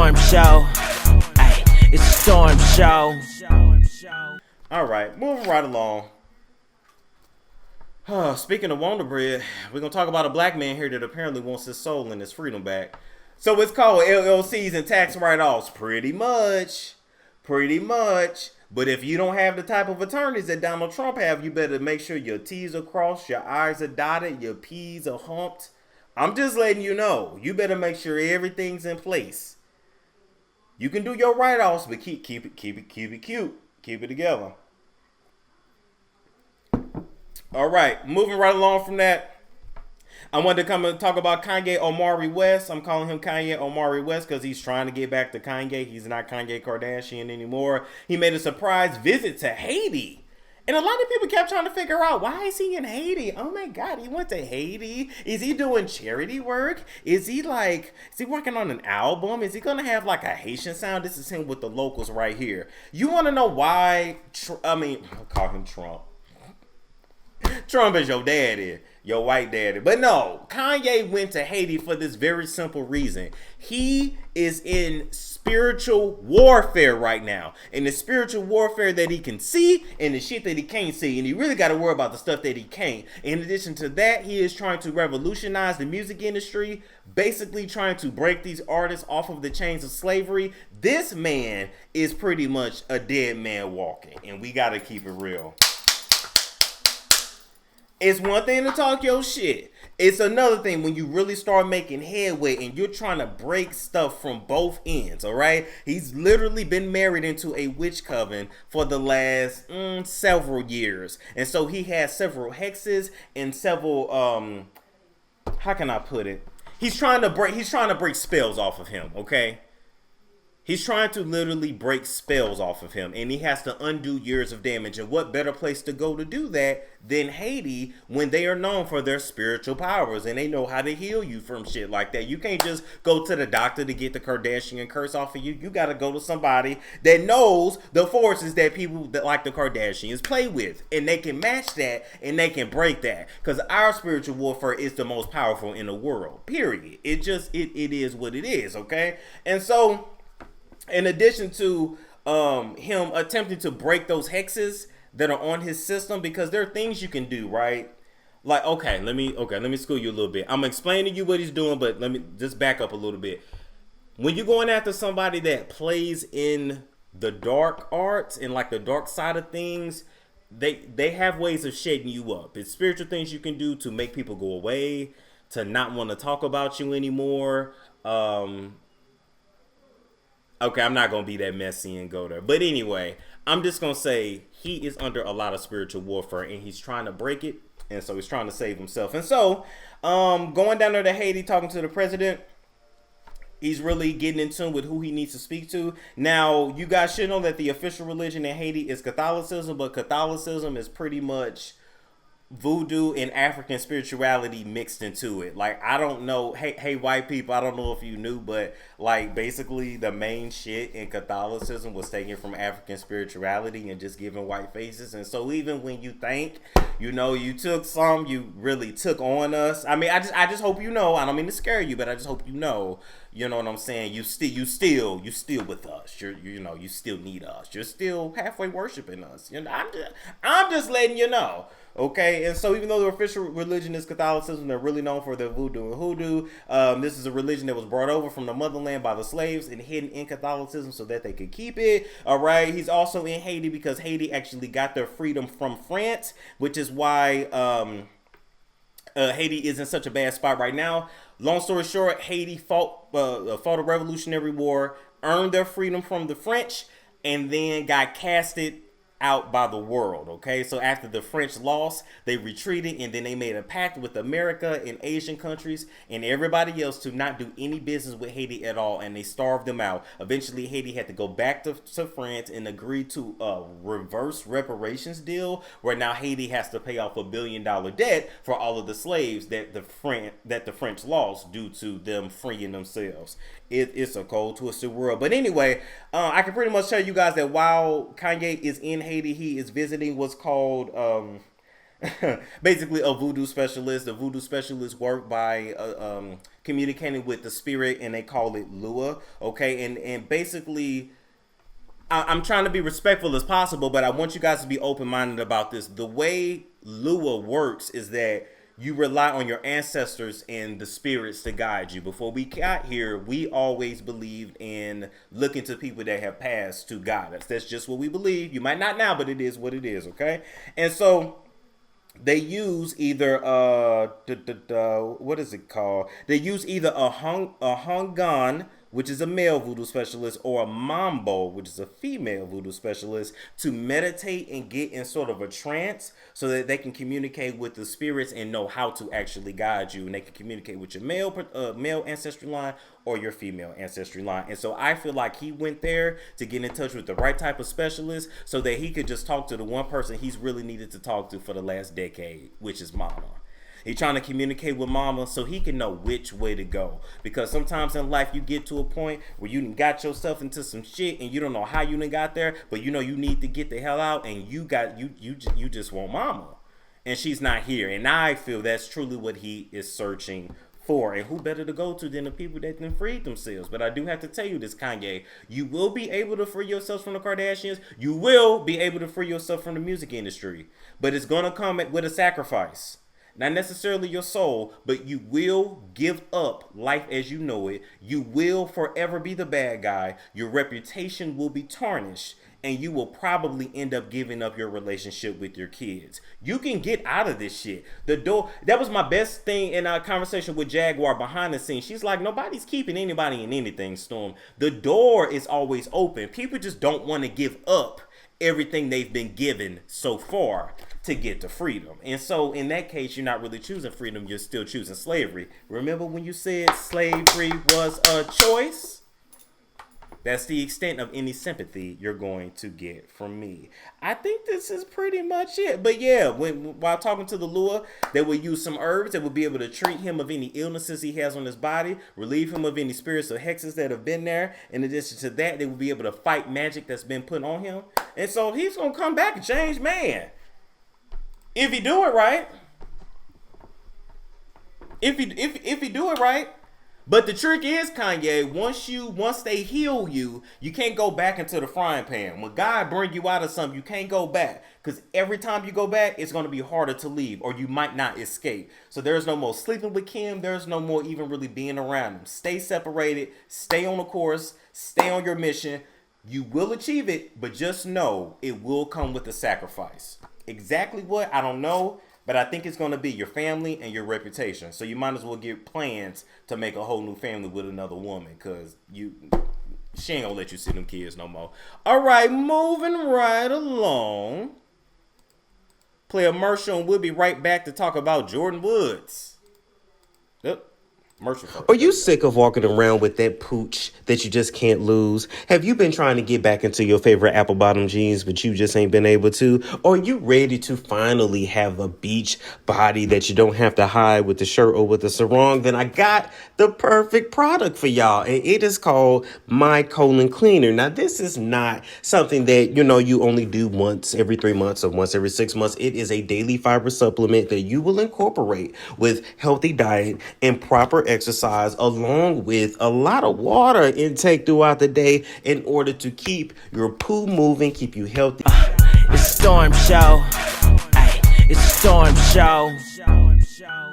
storm show. Ay, it's a storm show. All right, moving right along. Speaking of Wonder Bread, we're going to talk about a black man here that apparently wants his soul and his freedom back. So it's called LLCs and tax write-offs. Pretty much. But if you don't have the type of attorneys that Donald Trump have, you better make sure your T's are crossed, your I's are dotted, your P's are humped. I'm just letting you know. You better make sure everything's in place. You can do your write-offs, but keep it cute. Keep it together. All right, moving right along from that. I wanted to come and talk about Kanye Omari West. I'm calling him Kanye Omari West because he's trying to get back to Kanye. He's not Kanye Kardashian anymore. He made a surprise visit to Haiti. And a lot of people kept trying to figure out, why is he in Haiti? Oh my God, he went to Haiti. Is he doing charity work? Is he working on an album? Is he going to have like a Haitian sound? This is him with the locals right here. You want to know why? I'll call him Trump. Trump is your daddy, your white daddy. But no, Kanye went to Haiti for this very simple reason. He is in spiritual warfare right now. And the spiritual warfare that he can see and the shit that he can't see. And he really got to worry about the stuff that he can't. In addition to that, he is trying to revolutionize the music industry, basically trying to break these artists off of the chains of slavery. This man is pretty much a dead man walking. And we got to keep it real. It's one thing to talk your shit. It's another thing when you really start making headway and you're trying to break stuff from both ends, all right? He's literally been married into a witch coven for the last several years. And so he has several hexes and several, how can I put it? He's trying to break spells off of him, okay? He's trying to literally break spells off of him, and he has to undo years of damage. And what better place to go to do that than Haiti, when they are known for their spiritual powers and they know how to heal you from shit like that. You can't just go to the doctor to get the Kardashian curse off of you. You got to go to somebody that knows the forces that people that like the Kardashians play with, and they can match that and they can break that, because our spiritual warfare is the most powerful in the world, period. It is what it is, okay? And so, in addition to him attempting to break those hexes that are on his system, because there are things you can do, right? Like, let me school you a little bit. I'm gonna explain to you what he's doing, but let me just back up a little bit. When you're going after somebody that plays in the dark arts and like the dark side of things, they have ways of shading you up. It's spiritual things you can do to make people go away, to not want to talk about you anymore. Okay, I'm not going to be that messy and go there. But anyway, I'm just going to say he is under a lot of spiritual warfare and he's trying to break it. And so he's trying to save himself. And so going down there to Haiti, talking to the president, he's really getting in tune with who he needs to speak to. Now, you guys should know that the official religion in Haiti is Catholicism, but Catholicism is pretty much voodoo and African spirituality mixed into it. Like, I don't know, hey white people, I don't know if you knew, but like basically the main shit in Catholicism was taken from African spirituality and just given white faces. And so even when you think, you took some, you really took on us. I mean, I just hope you know, I don't mean to scare you, but I just hope you know what I'm saying? You still with us. You still need us. You're still halfway worshiping us. I'm just letting you know. Okay, and so even though the official religion is Catholicism, they're really known for their voodoo and hoodoo. This is a religion that was brought over from the motherland by the slaves and hidden in Catholicism so that they could keep it. All right, he's also in Haiti because Haiti actually got their freedom from France, which is why Haiti is in such a bad spot right now. Long story short, Haiti fought a Revolutionary War, earned their freedom from the French, and then got casted out by the world. Okay, so after the French lost, they retreated, and then they made a pact with America and Asian countries and everybody else to not do any business with Haiti at all, and they starved them out. Eventually Haiti had to go back to France and agree to a reverse reparations deal where now Haiti has to pay off $1 billion debt for all of the slaves that the French lost due to them freeing themselves. It's a cold, twisted world. But anyway, I can pretty much tell you guys that while Kanye is in Haiti, he is visiting what's called basically a voodoo specialist. The voodoo specialists work by communicating with the spirit, and they call it Lua. Okay, and basically, I'm trying to be respectful as possible, but I want you guys to be open-minded about this. The way Lua works is that you rely on your ancestors and the spirits to guide you. Before we got here, we always believed in looking to people that have passed to guide us. That's just what we believe. You might not now, but it is what it is, okay? And so they use either what is it called? They use either a Hongan, which is a male voodoo specialist, or a Mambo, which is a female voodoo specialist, to meditate and get in sort of a trance so that they can communicate with the spirits and know how to actually guide you. And they can communicate with your male ancestry line or your female ancestry line. And so I feel like he went there to get in touch with the right type of specialist so that he could just talk to the one person he's really needed to talk to for the last decade, which is Mama. He's trying to communicate with Mama so he can know which way to go. Because sometimes in life you get to a point where you done got yourself into some shit and you don't know how you done got there, but you know you need to get the hell out, and you just want Mama. And she's not here. And I feel that's truly what he is searching for. And who better to go to than the people that then freed themselves? But I do have to tell you this, Kanye. You will be able to free yourself from the Kardashians. You will be able to free yourself from the music industry. But it's going to come with a sacrifice. Not necessarily your soul, but you will give up life as you know it. You will forever be the bad guy. Your reputation will be tarnished, and you will probably end up giving up your relationship with your kids. You can get out of this shit. The door, that was my best thing in our conversation with Jaguar behind the scenes. She's like, nobody's keeping anybody in anything, Storm. The door is always open. People just don't want to give up everything they've been given so far to get to freedom. And so in that case, you're not really choosing freedom, you're still choosing slavery. Remember when you said slavery was a choice? That's the extent of any sympathy you're going to get from me. I think this is pretty much it. But yeah, while talking to the Lua, they will use some herbs that will be able to treat him of any illnesses he has on his body, relieve him of any spirits or hexes that have been there. In addition to that, they will be able to fight magic that's been put on him. And so he's going to come back a changed man. If he do it right. If he do it right. But the trick is, Kanye, once they heal you, you can't go back into the frying pan. When God bring you out of something, you can't go back. Because every time you go back, it's going to be harder to leave, or you might not escape. So there's no more sleeping with Kim. There's no more even really being around him. Stay separated. Stay on the course. Stay on your mission. You will achieve it, but just know it will come with a sacrifice. Exactly what? I don't know. But I think it's going to be your family and your reputation. So you might as well get plans to make a whole new family with another woman. Because she ain't going to let you see them kids no more. All right, moving right along. Play a commercial and we'll be right back to talk about Jordan Woods. Yep. Are you sick of walking around with that pooch that you just can't lose? Have you been trying to get back into your favorite apple bottom jeans, but you just ain't been able to? Or are you ready to finally have a beach body that you don't have to hide with the shirt or with the sarong? Then I got the perfect product for y'all, and it is called My Colon Cleaner. Now, this is not something that, you only do once every 3 months or once every 6 months. It is a daily fiber supplement that you will incorporate with healthy diet and proper exercise, along with a lot of water intake throughout the day in order to keep your poo moving, keep you healthy. It's Storm Show. Ay, it's Storm Show.